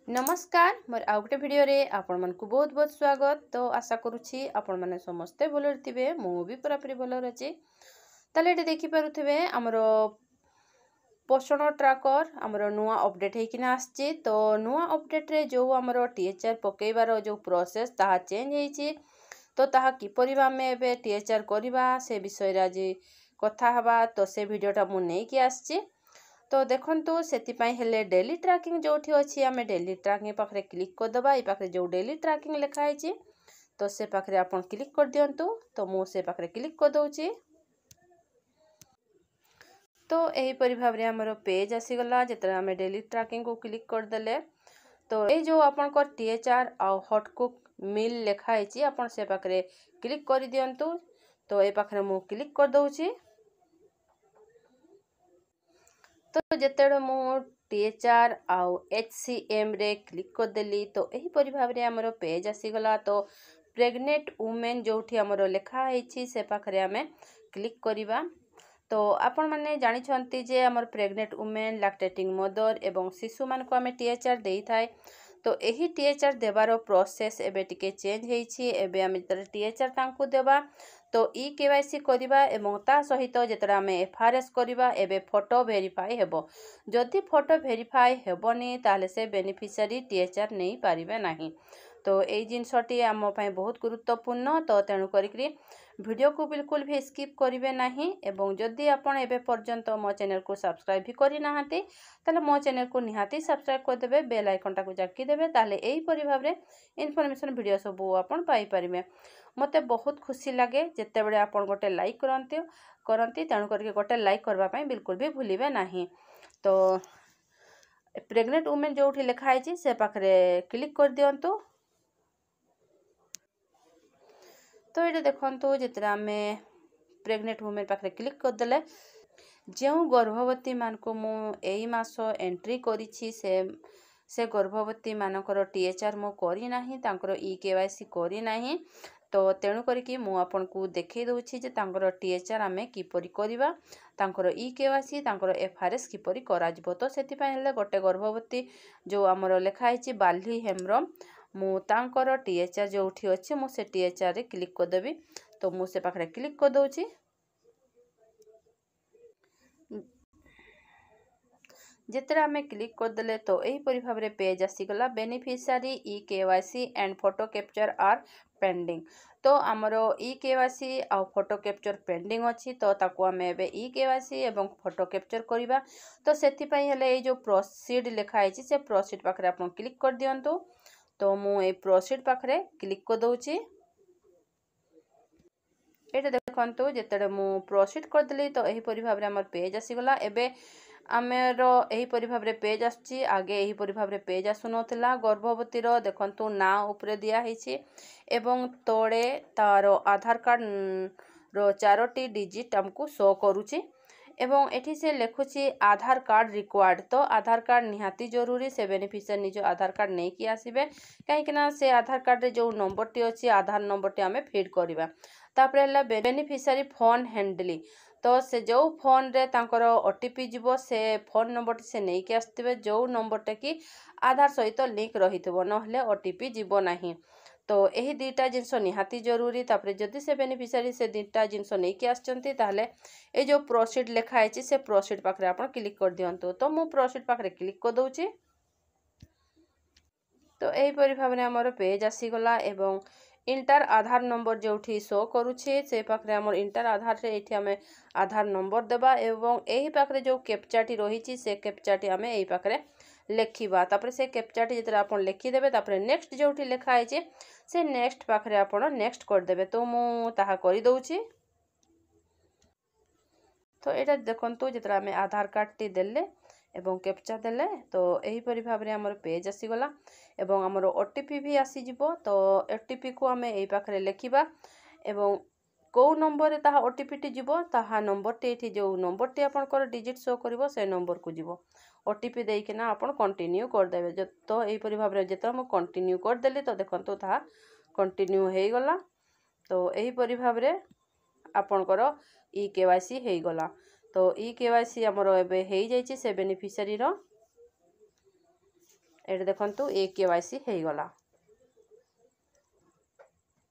नमस्कार मोर आउ गोटे भिडियो रे आपण मन को बहुत बहुत स्वागत। तो आशा करुछि आपण माने समस्ते भलर थिबे, मु भी पूरा पूरी भलर अछि। ताले एटे देखि पारुथिबे हमरो पोषण ट्रैकर हमरो नुआ अपडेट हेकिना आछि। तो नुआ अपडेट रे जो हमरो टीएचआर पकेइबार जो प्रोसेस ताहा चेंज हेछि। तो ताहा कि परिबा में एबे टीएचआर करिबा से विषय रे आज कथा हबा। तो से भिडियोटा मु नै कि आछि। तो देखंतु सेतिपाई हेले डेली ट्रैकिंग जोठी अछि आमे डेली ट्रैकिंग पाखरे क्लिक कर दबा। ई पाखरे जो डेली ट्रैकिंग लिखा है तो से पाखरे आपण क्लिक कर दियंतु। तो मु से पाखरे क्लिक कर दउछि। तो एही परि भाबरे हमरो पेज आसी गला जेतरा आमे डेली ट्रैकिंग को क्लिक कर देले। तो ए जो आपण को टीएचआर आ हॉट कुक मील लिखा है आपण से पाखरे क्लिक कर दियंतु। तो ए पाखरे मु क्लिक कर दउछि। तो जेतेबे मु टीएचआर आउ एचसीएम रे क्लिक कर देली तो एही परि भाबरे हमरो पेज आसी गला। तो प्रेग्नेंट वुमेन जोठी हमरो लिखा है से पाखरे हमें क्लिक करिबा। तो आपण माने जानि छंती जे हमर प्रेग्नेंट वुमेन लैक्टेटिंग मदर एवं शिशु मान को हमें टीएचआर देई थाए। तो एही टीएचआर देबारो प्रोसेस एबे टिके चेंज हेछि। एबे हम टीएचआर तांकु देबा तो ई केवाईसी करिबा एवं ता सहित जेतरा हमें एफआरएस करिबा एबे फोटो वेरीफाई हेबो। जदि फोटो वेरीफाई हेबोनी ताले से बेनिफिशियरी टीएचआर नै पारिबे नाही। तो ए जिनसटी आम पई बहुत गुरुत्वपूर्ण। तो तेणु करिकरी वीडियो को बिल्कुल भी स्किप करिवे नाही। एवं जदि आपण एबे पर्यंत मो चैनल को सब्सक्राइब भी करि नाहंती ताले मो चैनल को निहाती सब्सक्राइब कर देबे, बेल आइकन टा को जाकी देबे। ताले एही परि भाबरे इन्फॉर्मेशन वीडियो सब आपण पाई परिबे। मते बहुत खुशी लागे जेतेबेले आपण गोटे लाइक करंती तेणु करके गोटे लाइक करबा पई बिल्कुल भी भूलिबे नाही। तो प्रेग्नेंट वुमेन जोठी लिखा है से पाखरे क्लिक कर दियंतु। तो ये देखंतु जेतरा हमें प्रेग्नेंट वुमेन पाखरे क्लिक कर देले जो गर्भवती मान को मु एई मासो एंट्री करिछि से गर्भवती मानकर टीएचआर मो करी नाही, तांकर ई केवाईसी करी नाही। तो तेणु करिकि मु आपन को देखै दउछि जे तांकर टीएचआर आमे किपरि करिबा, तांकर ई केवाईसी तांकर एफआरएस किपरि करा जिवो। तो सेति पय हेले गोटे गर्भवती जो हमरो लेखा हिछि बाली हेम्ब्रम मु तांकर टीएचआर जोठी अछि मु से टीएचआर रे क्लिक कर देबी। तो मु से पाखरे क्लिक कर दउछि। जेतरा हमें क्लिक कर देले तो एही परि भाबरे पेज आसी गला। Beneficiary e KYC and photo capture are pending. तो हमरो ई केवाईसी आ फोटो कैप्चर पेंडिंग अछि। तो ताको हमें एबे ई केवाईसी एवं फोटो कैप्चर करिबा। तो सेति पई हेले ए जो प्रोसीड लिखा है से प्रोसीड पाखरे आपण क्लिक कर दियंतु। तो मु ए प्रोसीड पाखरे क्लिक कर दउछि। एटा देखंतु जेतडे मु प्रोसीड कर देली तो एही परि भाबरे हमर पेज आसी गला। एबे आमेरो एही परि भाबरे पेज आछि। आगे एही परि भाबरे पेज आसु नथिला। गर्भवती रो देखंतु ना ऊपरे दिया हिछि एवं तोड़े तारो आधार कार्ड रो 4टी डिजिट हमकु शो करूछि। एवं एठी से लेखुछि आधार कार्ड रिक्वायर्ड। तो आधार कार्ड निहाती जरूरी। से बेनिफिशियरी निजो आधार कार्ड नै कि आसीबे काहेकि से आधार कार्ड रे जो नंबर टी अछि आधार नंबर टी हमें फीड करिबा। तापरे हला बेनिफिशियरी फोन हैंडली। तो से जो फोन रे तांकर ओटीपी जीवो से फोन नंबर से नै कि आस्तिबे जो नंबर टे कि आधार सहित लिंक रहितबो नहले ओटीपी जीवो नाही। तो एही दुईटा जिनस निहाती जरूरी। तापरे जदि से बेनिफिशियरी से दुईटा जिनस नै कि आछंती ताहले ए जो प्रोसीड लिखा है से प्रोसीड पाखरे आपण क्लिक कर दियंतु। तो मु प्रोसीड पाखरे क्लिक कर दउछि। तो एही परि भाबरे हमर पेज आसी गला एवं इंटर आधार नंबर जोठी शो करूछि से पाखरे हमर इंटर आधार रे एठी हमें आधार नंबर देबा एवं एही पाखरे जो कैप्चाटी रहिछि से कैप्चाटी हमें एही पाखरे लेखिबा। तापरे से कैप्चाटी जेतरा आपण लेखि देबे तापरे नेक्स्ट जोठी लिखा है से नेक्स्ट पाखरे आपण नेक्स्ट कर देबे। तो मु ताहा करि दउछि। तो एटा देखंतु जेतरा हमें आधार कार्ड टी देले एवं कैप्चा देले तो एही परि भाबरे हमर पेज आसी गला एवं हमर ओटीपी भी आसी जिवो। तो ओटीपी को हमें एही पाखरे लेखिबा एवं को नंबर रे ताहा ओटीपी टी जिवो ताहा नंबर टी एठी जो नंबर टी आपनकर डिजिट शो करिवो से नंबर को जिवो। ओटीपी देई केना आपण कंटिन्यू कर देबे। तो एही परि भाबरे जेता हम कंटिन्यू कर देली तो देखंतु ताहा कंटिन्यू हेई गला। तो एही परि भाबरे आपनकर ई केवाईसी हेई गला। तो ई केवाईसी हमरो एबे हेई जाईछि से बेनिफिशियरी रो। ये देखंतु ए केवाईसी हो गला।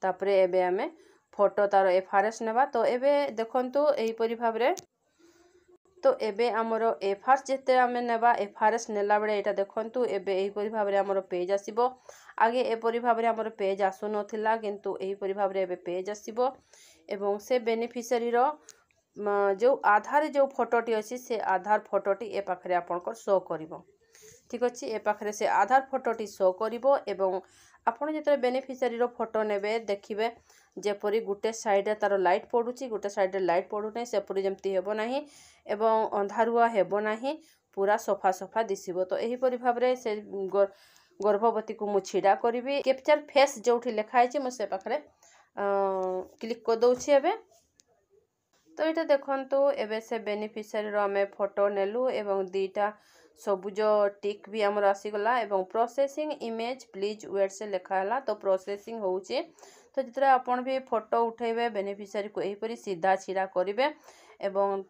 तापरे एबे आमे फोटो तार एफआरएस नेबा। तो एबे देखंतु एही परि भाबरे तो एबे आमर एफआरएस जेते आमे नेबा एफआरएस नेला बेले एटा देखंतु एबे एही परि भाबरे आमर पेज आसीबो। आगे ए परि भाबरे आमर पेज आसु नथिला किंतु एही परि भाबरे एबे पेज आसीबो एवं से बेनिफिशियरी रो जो आधार जो फोटोटी अच्छी से आधार फोटोटी ए पाखरे आपनकर शो करिवो। ठीक अच्छे ए पाखरे से आधार फोटोटी शो करिवो एवं आपण जेतरे बेनिफिशियरी रो फोटो नेबे देखिबे जेपरी गुटे साइड तार लाइट पडुची गुटे साइड लाइट पडु नै सेपरी जेमती हेबो नाही एवं अंधारुआ हेबो नाही पूरा सफा सफा दिसिबो। तो एही परि भाबरे से गर्भवती को मु छिडा करिवि कैप्चर फेस जोठी लिखा है मु से पाखरे क्लिक कर दउछि एबे। तो ये देखंतु एबे से बेनिफिशियरी रो हमें फोटो नेलु एवं दीटा सबुज टिक भी हमर आसीगला एवं प्रोसेसिंग इमेज प्लीज वेट से लिखा है तो प्रोसेसिंग होउचे। तो जितरे आपण भी फोटो उठेबे बेनिफिशियरी को एही परि सीधा छिड़ा करिवे एवं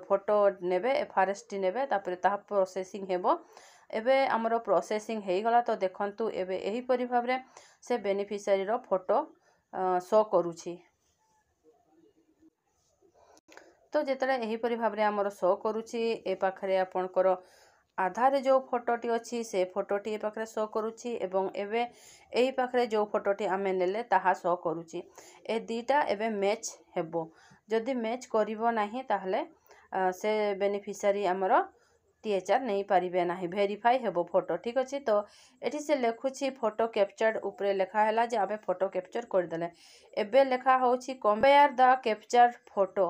फोटो नेबे एफआरएस टी नेबे तापर ता प्रोसेसिंग हेबो। एबे हमर प्रोसेसिंग हेई गला। तो देखंतु एबे एही परि भाबरे से बेनिफिशियरी रो फोटो शो करूची। तो जेतरे एही परि भाबरे हमर शो करूची ए पाखरे आपनकर आधार जो फोटोटी अच्छी से फोटोटी ए पाखरे शो करूची एवं एबे एही पाखरे जो फोटोटी आमे नेले ताहा शो करूची। ए दीटा एबे मैच हेबो। जदि मैच करिवो नाही ताहले से बेनिफिशियरी हमर टीएचआर नहीं पारिबे नाही वेरीफाई हेबो फोटो। ठीक अछि। तो एठी से लेखुची फोटो कैप्चर्ड ऊपर लिखा हैला जे आबे फोटो कैप्चर कर देले। एबे लिखा होची compare the captured photo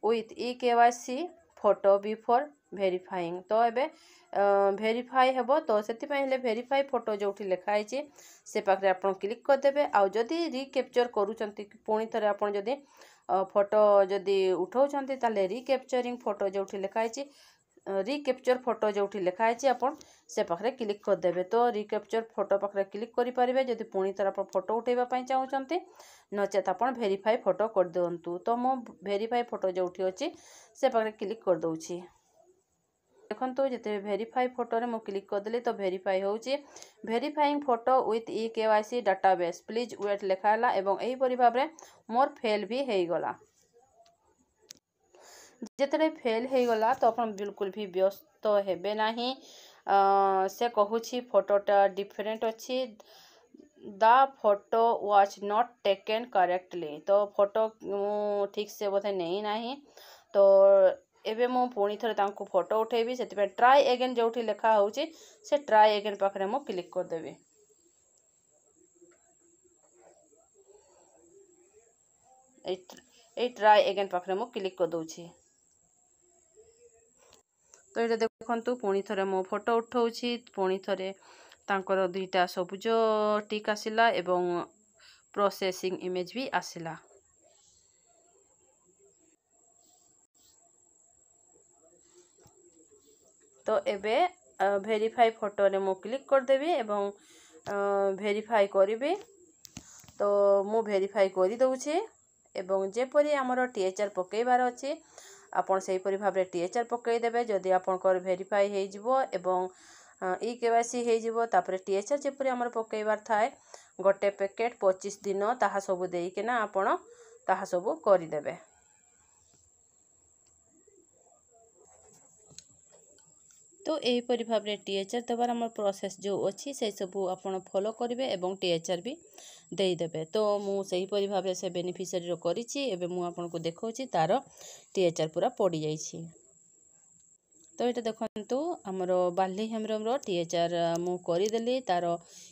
with e KYC photo before verifying. तो एबे वेरीफाई हेबो। तो सेति पहिले वेरीफाई फोटो जोठी लिखा है से पाखरे आपण क्लिक कर देबे। आ जदि रिकैप्चर करूचंती पुणी थरे आपण जदि फोटो जदि उठाउचंती ताले रिकैप्चरिंग फोटो जोठी लिखा है रिकैप्चर फोटो जोठी लिखा है आपण से पाखरे क्लिक कर देबे। तो रिकैप्चर फोटो पाखरे क्लिक करि परिबे जदि पुणी थरे आपण फोटो उठेबा पई चाहुचंती नचेत आपण वेरीफाई फोटो कर दियंतु। तो मो वेरीफाई फोटो जोठी अछि से पाखरे क्लिक कर दउछि। देखंतु जेते वेरीफाई फोटो रे मो क्लिक कर देली तो वेरीफाई होउची verifying photo with e KYC database please wait लिखा हैला एवं एही परि भाबरे मोर फेल भी हेई गला। जेतरे फेल हेई गला तो अपन बिल्कुल भी व्यस्त हेबे नाही। से कहूची फोटोटा डिफरेंट अच्छी the photo was not taken correctly. तो फोटो ठीक से बोधे नहीं नाही। तो एबे मो पुणी थरे तांको फोटो उठेबी सेति ट्राई अगेन जोठी लिखा होची से ट्राई अगेन पाखरे मो क्लिक कर देबी। ए ट्राई अगेन पाखरे मो क्लिक कर दउछि। तो ये देखंतु पुणी थरे मो फोटो उठाउछि पुणी थरे तांकर दुईटा सबुज टिक आसिला एवं प्रोसेसिंग इमेज भी आसिला। तो एबे वेरीफाई फोटो रे मो क्लिक कर देबी एवं वेरीफाई करिबी। तो मु वेरीफाई करि दउछि एवं जेपरि हमर टीएचआर पकेइबार अछि आपण सेही परि भाबरे टीएचआर पकेइ देबे। जदि आपनकर वेरीफाई हेइ जिवो एवं ई केवाईसी हेइ जिवो तापरे टीएचआर जेपरि हमर पकेइबार थाए गोटे पैकेट 25 दिन ताहा सब देई केना आपण ताहा सब करि देबे। तो यही परि भाबरे टीएचआर देवार हमर प्रोसेस जो अछि से सब आपण फॉलो करिवे एवं टीएचआर भी देई देबे। तो मु सही परि भाबरे से बेनिफिशियरी रो करिछि एबे मु आपण को देखौछि तार टीएचआर पूरा पड़ी जाइछि। तो ये देखंतु हमर बाली हेम्ब्रम रो टीएचआर मु करि देली तार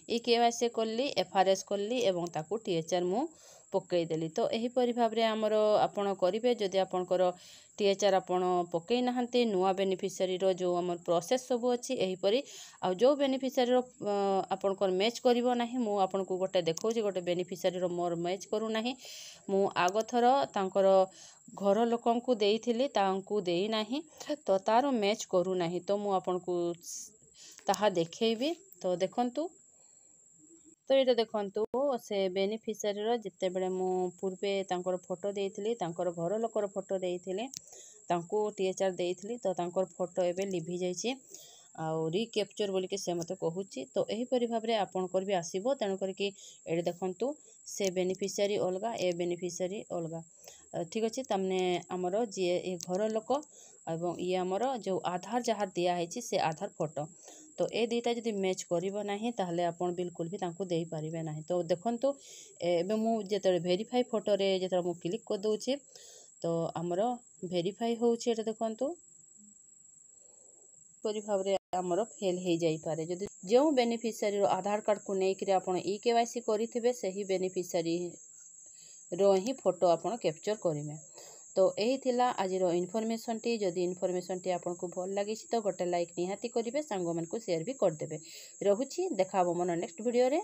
ई केवाईसी करली एफआरएस करली एवं ताकू टीएचआर मु पकई देली। तो यही परि भाबरे हमर आपण करिवे जदि आपनकर टीएचआर आपण पकई नाहंती नुआ बेनिफिशियरी रो जो हमर प्रोसेस सब अछि एही परि आ जो बेनिफिशियरी रो आपनकर मैच करिवो नाही मु आपण को गोटे देखौछि गोटे बेनिफिशियरी रो मोर मैच करू नाही मु आगो थरो तांकर घर लोकन को देइथिली तांकू देई नाही तो तारो मैच करू नाही। तो मु आपण को ताहा देखैबी। तो देखंतु तो ये देखंतु से बेनिफिशियरी रो जिते बेले मु पूर्वे तांकर फोटो देइथिली तांकर घर लोकर फोटो देइथिली तांकू टीएचआर देइथिली तो तांकर फोटो एबे लिभि जाइछि आउ रिकैप्चर बोलिके से मते कहूची। तो एहीपरि भाव में आपणकर भी आसीबो। तेणु करके एडे देखंतु से बेनिफिशियरी अलगा ए बेनिफिशियरी अलगा ठीक अच्छे। तमने आमर जी ए घर लोक एवं ये आमर जो आधार जहाँ दिखाई से आधार फोटो तो ए दुईटा जदि मैच करिवो नाही ताहले आपण बिल्कुल भी तांको देई पारिबे नाही। तो देखंतु एबे मु जेते वेरीफाई फोटो रे जेते मु क्लिक कर दोउची तो आमर वेरीफाई होउची। एटा देखंतु परि भाव रे आमर फेल हो जाई पारे जदि जो बेनिफिशियरी रो आधार कार्ड को नै कि आपण ई केवाईसी करिथिबे सही बेनिफिशियरी रो ही फोटो आपण कैप्चर करिमे। तो यही थिला आज इनफॉरमेशन टी। जदि इनफॉरमेशन टी आपको भल लगी तो गोटे लाइक निहाती करेंगे, सांग मान को शेयर भी करदे। रहुची देखा मन नेक्स्ट वीडियो रे।